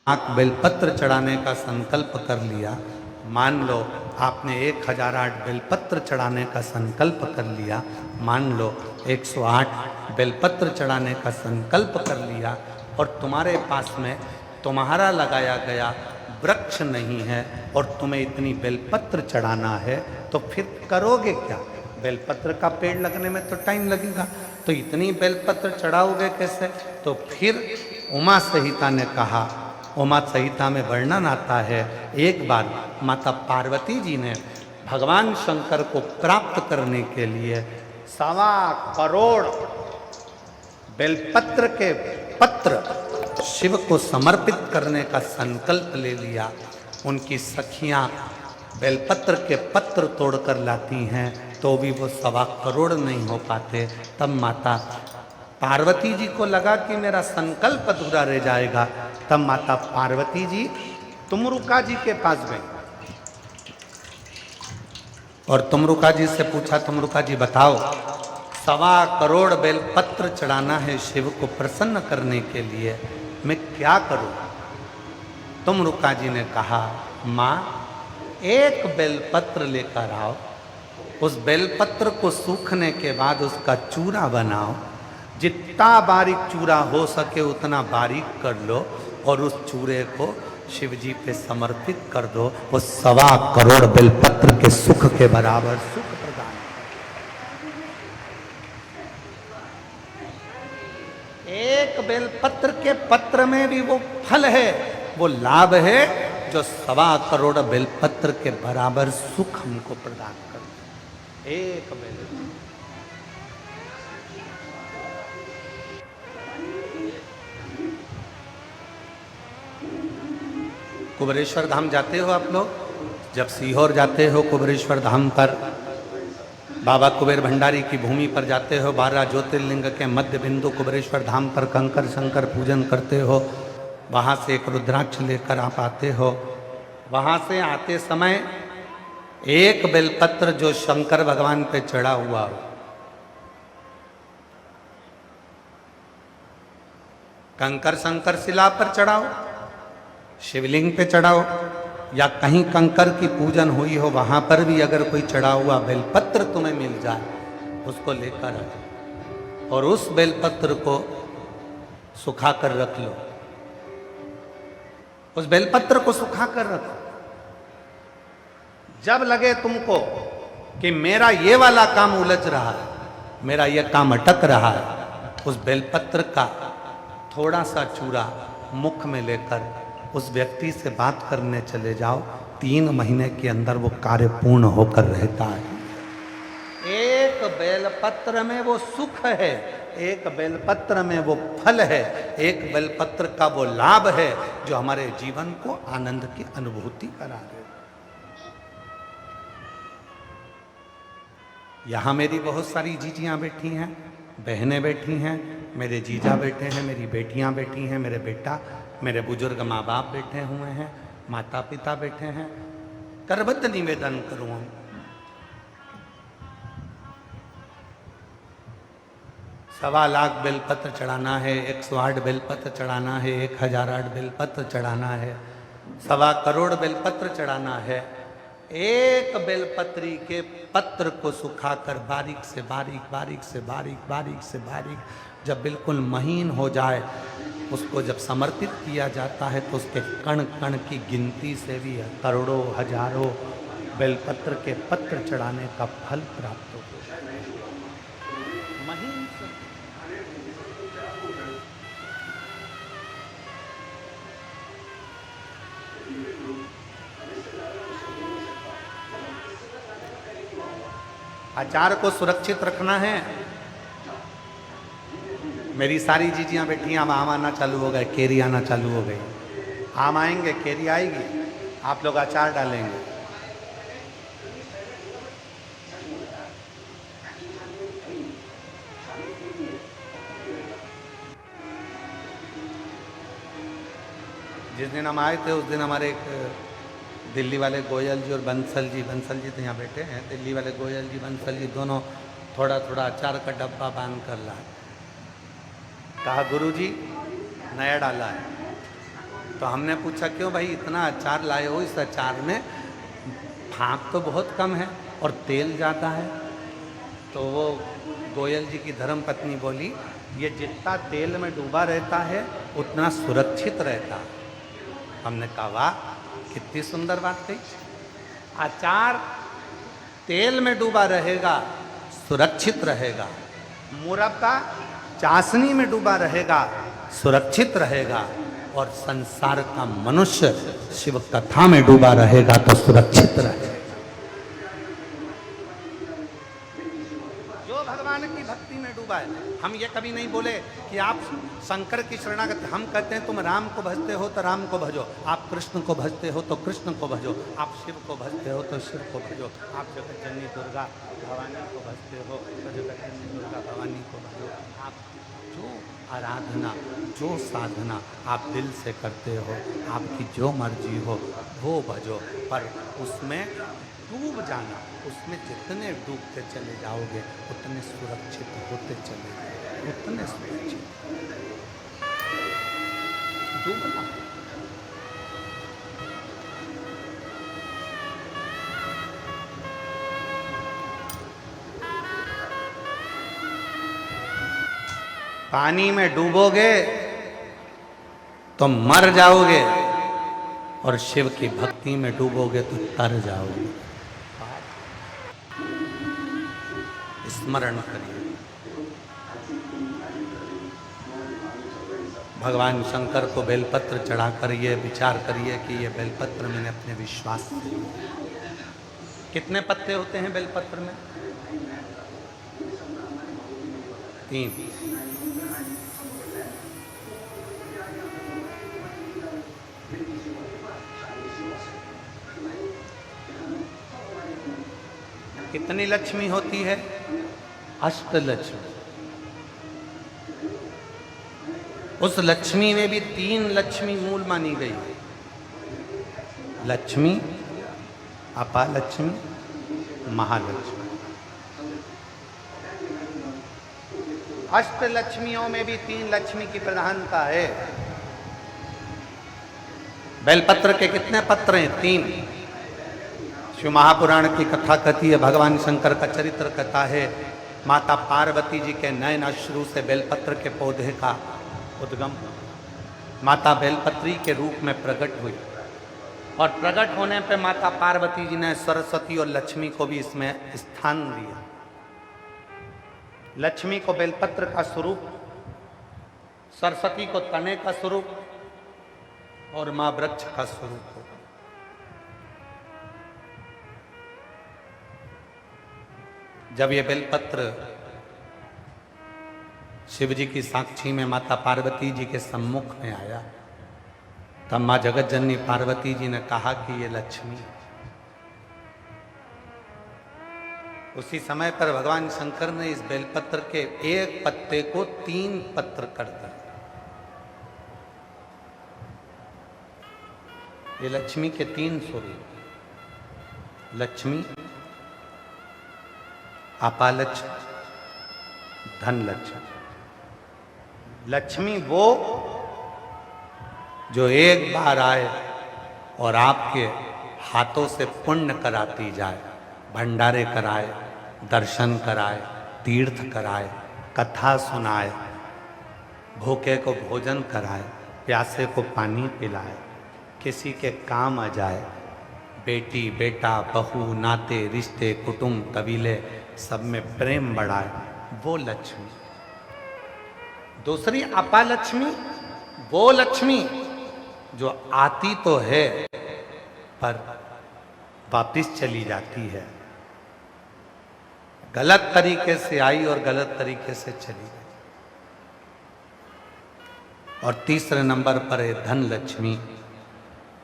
आंख बेलपत्र चढ़ाने का संकल्प कर लिया, मान लो आपने 1008 बेलपत्र चढ़ाने का संकल्प कर लिया, मान लो 108 बेलपत्र चढ़ाने का संकल्प कर लिया, और तुम्हारे पास में तुम्हारा लगाया गया वृक्ष नहीं है और तुम्हें इतनी बेलपत्र चढ़ाना है, तो फिर करोगे क्या? बेलपत्र का पेड़ लगने में तो टाइम लगेगा, तो इतनी बेलपत्र चढ़ाओगे कैसे? तो फिर उमा संहिता ने कहा, उमा संहिता में वर्णन आता है, एक बार माता पार्वती जी ने भगवान शंकर को प्राप्त करने के लिए 1.25 करोड़ बेलपत्र के पत्र शिव को समर्पित करने का संकल्प ले लिया। उनकी सखियां बेलपत्र के पत्र तोड़कर लाती हैं तो भी वो 1.25 करोड़ नहीं हो पाते। तब माता पार्वती जी को लगा कि मेरा संकल्प अधूरा रह जाएगा। तब माता पार्वती जी तुमरुका जी के पास गई और तुमरुका जी से पूछा, तुमरुका जी बताओ 1.25 करोड़ बेलपत्र चढ़ाना है शिव को प्रसन्न करने के लिए, मैं क्या करूं? तुमरुका जी ने कहा, माँ एक बेलपत्र लेकर आओ, उस बेलपत्र को सूखने के बाद उसका चूरा बनाओ, जितना बारीक चूरा हो सके उतना बारीक कर लो और उस चूरे को शिव जी पे समर्पित कर दो। वो 1.25 करोड़ बेलपत्र के सुख के बराबर सुख प्रदान। एक बेलपत्र के पत्र में भी वो फल है, वो लाभ है जो 1.25 करोड़ बेलपत्र के बराबर सुख हमको प्रदान कर। एक बेलपत्र कुबेरेश्वर धाम जाते हो आप लोग? जब सीहोर जाते हो कुबेरेश्वर धाम पर, बाबा कुबेर भंडारी की भूमि पर जाते हो, 12 ज्योतिर्लिंग के मध्य बिंदु कुबेरेश्वर धाम पर कंकर शंकर पूजन करते हो, वहाँ से एक रुद्राक्ष लेकर आप आते हो। वहाँ से आते समय एक बेलपत्र जो शंकर भगवान पे चढ़ा हुआ हो, कंकर शंकर शिला पर चढ़ाओ, शिवलिंग पे चढ़ाओ, या कहीं कंकर की पूजन हुई हो वहां पर भी अगर कोई चढ़ा हुआ बेलपत्र तुम्हें मिल जाए उसको लेकर आओ और उस बेलपत्र को सुखा कर रख लो। उस बेलपत्र को सुखा कर रखो। जब लगे तुमको कि मेरा ये वाला काम उलझ रहा है, मेरा ये काम अटक रहा है, उस बेलपत्र का थोड़ा सा चूरा मुख में लेकर उस व्यक्ति से बात करने चले जाओ, 3 महीने के अंदर वो कार्य पूर्ण होकर रहता है। एक बेलपत्र में वो सुख है, एक बेलपत्र में वो फल है, एक बेलपत्र का वो लाभ है जो हमारे जीवन को आनंद की अनुभूति करा दे। यहाँ मेरी बहुत सारी जीजियाँ बैठी हैं, बहनें बैठी हैं, मेरे जीजा बैठे हैं, मेरी बेटियाँ बैठी हैं, मेरे बेटा, मेरे बुजुर्ग माँ बाप बैठे हुए हैं, माता पिता बैठे हैं। करबद्ध निवेदन करूँ, 1.25 लाख बेलपत्र चढ़ाना है, 108 बेलपत्र चढ़ाना है, 1008 बेलपत्र चढ़ाना है, 1.25 करोड़ बेलपत्र चढ़ाना है। एक बेलपत्री के पत्र को सुखाकर बारीक से बारीक, बारीक से बारीक, बारीक से बारीक जब बिल्कुल महीन हो जाए, उसको जब समर्पित किया जाता है तो उसके कण कण की गिनती से भी करोड़ों हजारों बेलपत्र के पत्र चढ़ाने का फल प्राप्त हो। महीन से आचार को सुरक्षित रखना है। मेरी सारी जीजियाँ बैठी हैं, अब आम आना चालू हो गए, केरी आना चालू हो गई। आम आएंगे, केरी आएगी, आप लोग अचार डालेंगे। जिस दिन हम आए थे उस दिन हमारे एक दिल्ली वाले गोयल जी और बंसल जी तो यहाँ बैठे हैं, दिल्ली वाले गोयल जी बंसल जी दोनों थोड़ा थोड़ा अचार का डब्बा बांध कर लाए। कहा गुरुजी नया डाला है। तो हमने पूछा क्यों भाई इतना अचार लाए हो, इस अचार में फाँक तो बहुत कम है और तेल ज़्यादा है। तो वो गोयल जी की धर्म पत्नी बोली, ये जितना तेल में डूबा रहता है उतना सुरक्षित रहता है। हमने कहा वाह, कितनी सुंदर बात कही। अचार तेल में डूबा रहेगा, सुरक्षित रहेगा। मुरब्बा चाशनी में डूबा रहेगा, सुरक्षित रहेगा। और संसार का मनुष्य शिव कथा में डूबा रहेगा तो सुरक्षित रहेगा। जो भगवान की भक्ति में डूबा है, हम ये कभी नहीं बोले कि आप शंकर की शरणागत, हम कहते हैं तुम राम को भजते हो तो राम को भजो, आप कृष्ण को भजते हो तो कृष्ण को भजो, आप शिव को भजते हो तो शिव को भजो, आप जगत जननी दुर्गा भवानी को भजते हो तो जगत जननी दुर्गा भवानी को भजो। आप जो आराधना, जो साधना आप दिल से करते हो, आपकी जो मर्जी हो वो भजो, पर उसमें डूब जाना, उसमें जितने डूबते चले जाओगे उतने सुरक्षित होते चले जाओगे, उतने सुरक्षित डूबना। पानी में डूबोगे तो मर जाओगे और शिव की भक्ति में डूबोगे तो तर जाओगे। स्मरण करिए, भगवान शंकर को बेलपत्र चढ़ाकर ये विचार करिए कि ये बेलपत्र मैंने अपने विश्वास से। कितने पत्ते होते हैं बेलपत्र में? 3। कितनी लक्ष्मी होती है? अष्टलक्ष्मी। उस लक्ष्मी में भी 3 लक्ष्मी मूल मानी गई, लक्ष्मी, अपालक्ष्मी, महालक्ष्मी। अष्टलक्ष्मियों में भी 3 लक्ष्मी की प्रधानता है। बेलपत्र के कितने पत्र हैं? 3। शिव महापुराण की कथा कहती है, भगवान शंकर का चरित्र कथा है, माता पार्वती जी के नयन अश्रु से बेलपत्र के पौधे का उद्गम, माता बेलपत्री के रूप में प्रकट हुई और प्रकट होने पे माता पार्वती जी ने सरस्वती और लक्ष्मी को भी इसमें स्थान दिया। लक्ष्मी को बेलपत्र का स्वरूप, सरस्वती को तने का स्वरूप और मां वृक्ष का स्वरूप हो। जब ये बेलपत्र शिव जी की साक्षी में माता पार्वती जी के सम्मुख में आया, तब मां जगत जननी पार्वती जी ने कहा कि ये लक्ष्मी। उसी समय पर भगवान शंकर ने इस बेलपत्र के एक पत्ते को 3 पत्र कर दिया। ये लक्ष्मी के 3 स्वरूप, लक्ष्मी, अपालक्ष्मी, धनलक्ष्मी। लक्ष्मी वो जो एक बार आए और आपके हाथों से पुण्य कराती जाए, भंडारे कराए, दर्शन कराए, तीर्थ कराए, कथा सुनाए, भूखे को भोजन कराए, प्यासे को पानी पिलाए, किसी के काम आ जाए, बेटी, बेटा, बहू, नाते, रिश्ते, कुटुंब, कबीले सब में प्रेम बढ़ाए, वो लक्ष्मी। दूसरी अपालक्ष्मी, वो लक्ष्मी जो आती तो है पर वापिस चली जाती है, गलत तरीके से आई और गलत तरीके से चली गई। और तीसरे नंबर पर है धन लक्ष्मी,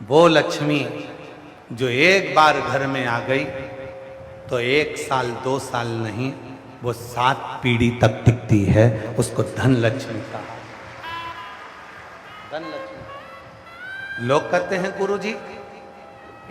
वो लक्ष्मी जो एक बार घर में आ गई तो 1 साल 2 साल नहीं, वो 7 पीढ़ी तक टिकती है। उसको धन लक्ष्मी कहा। धन लक्ष्मी। लोग कहते हैं गुरु जी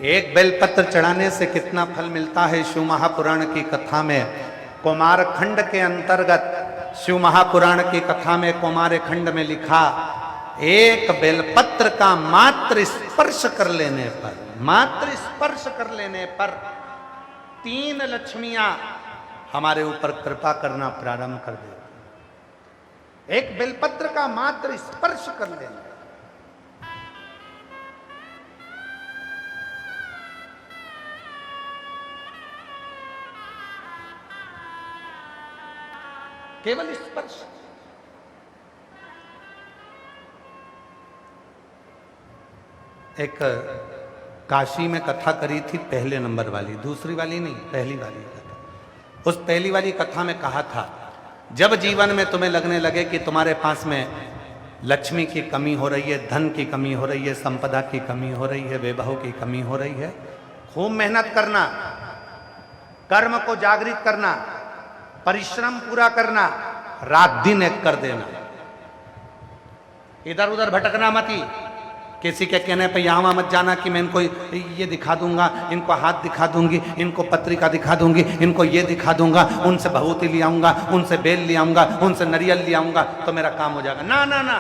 एक बेलपत्र चढ़ाने से कितना फल मिलता है? शिव महापुराण की कथा में कुमार खंड के अंतर्गत, शिव महापुराण की कथा में कुमार खंड में लिखा एक बेलपत्र का मात्र स्पर्श कर लेने पर, मात्र स्पर्श कर लेने पर 3 लक्ष्मियां हमारे ऊपर कृपा करना प्रारंभ कर देती। एक बेलपत्र का मात्र स्पर्श कर लेना। केवल स्पर्श। एक काशी में कथा करी थी, पहले नंबर वाली, दूसरी वाली नहीं, पहली वाली कथा। उस पहली वाली कथा में कहा था, जब जीवन में तुम्हें लगने लगे कि तुम्हारे पास में लक्ष्मी की कमी हो रही है, धन की कमी हो रही है, संपदा की कमी हो रही है, वैभव की कमी हो रही है, खूब मेहनत करना, कर्म को जागृत करना, परिश्रम पूरा करना, रात दिन एक कर देना, इधर उधर भटकना मती। किसी के कहने पे यहाँ मत जाना कि मैं इनको ये दिखा दूंगा, इनको हाथ दिखा दूंगी, इनको पत्रिका दिखा दूंगी, इनको ये दिखा दूंगा, उनसे भभूति ले आऊंगा, उनसे बेल ले आऊंगा, उनसे नरियल ले आऊंगा तो मेरा काम हो जाएगा। ना ना ना,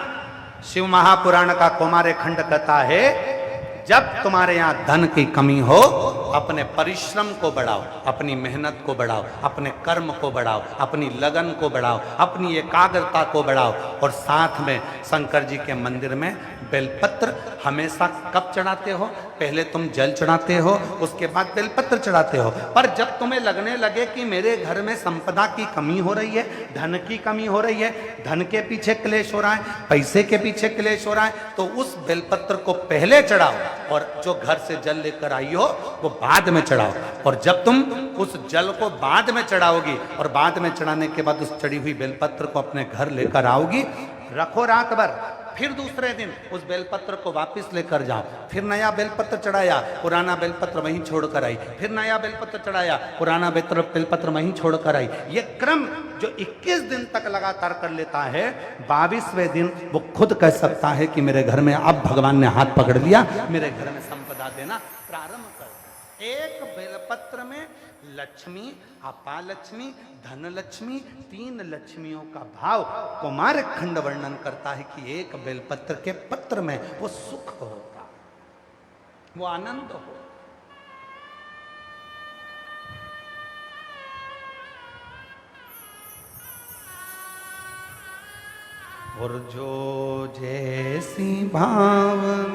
शिव महापुराण का कौमार्य खंड कहता है, जब तुम्हारे यहाँ धन की कमी हो, अपने परिश्रम को बढ़ाओ, अपनी मेहनत को बढ़ाओ, अपने कर्म को बढ़ाओ, अपनी लगन को बढ़ाओ, अपनी एकाग्रता को बढ़ाओ। और साथ में शंकर जी के मंदिर में बेलपत्र हमेशा कब चढ़ाते हो? पहले तुम जल चढ़ाते हो, उसके बाद बेलपत्र चढ़ाते हो। पर जब तुम्हें लगने लगे कि मेरे घर में संपदा की कमी हो रही है, धन की कमी हो रही है, धन के पीछे क्लेश हो रहा है, पैसे के पीछे क्लेश हो रहा है, तो उस बेलपत्र को पहले चढ़ाओ और जो घर से जल लेकर आई हो वो बाद में चढ़ाओ। और जब तुम उस जल को बाद में चढ़ाओगी और बाद में चढ़ाने के बाद उस चढ़ी हुई बेलपत्र को अपने घर लेकर आओगी, रखो रात भर, फिर दूसरे दिन उस बेलपत्र को वापस लेकर जाओ, फिर नया बेलपत्र चढ़ाया, पुराना बेलपत्र वहीं छोड़कर आई, फिर नया बेलपत्र चढ़ाया, पुराना बेलपत्र वहीं छोड़कर आई। ये क्रम जो 21 दिन तक लगातार कर लेता है, 22वें दिन वो खुद कह सकता है कि मेरे घर में अब भगवान ने हाथ पकड़ लिया, मेरे घर में संपदा देना प्रारंभ कर। एक बेलपत्र में लक्ष्मी, अपालक्ष्मी, धनलक्ष्मी, 3 लक्ष्मियों का भाव कौमार्य खंड वर्णन करता है कि एक बेलपत्र के पत्र में वो सुख होता, वो आनंद हो। और जो जैसी भावना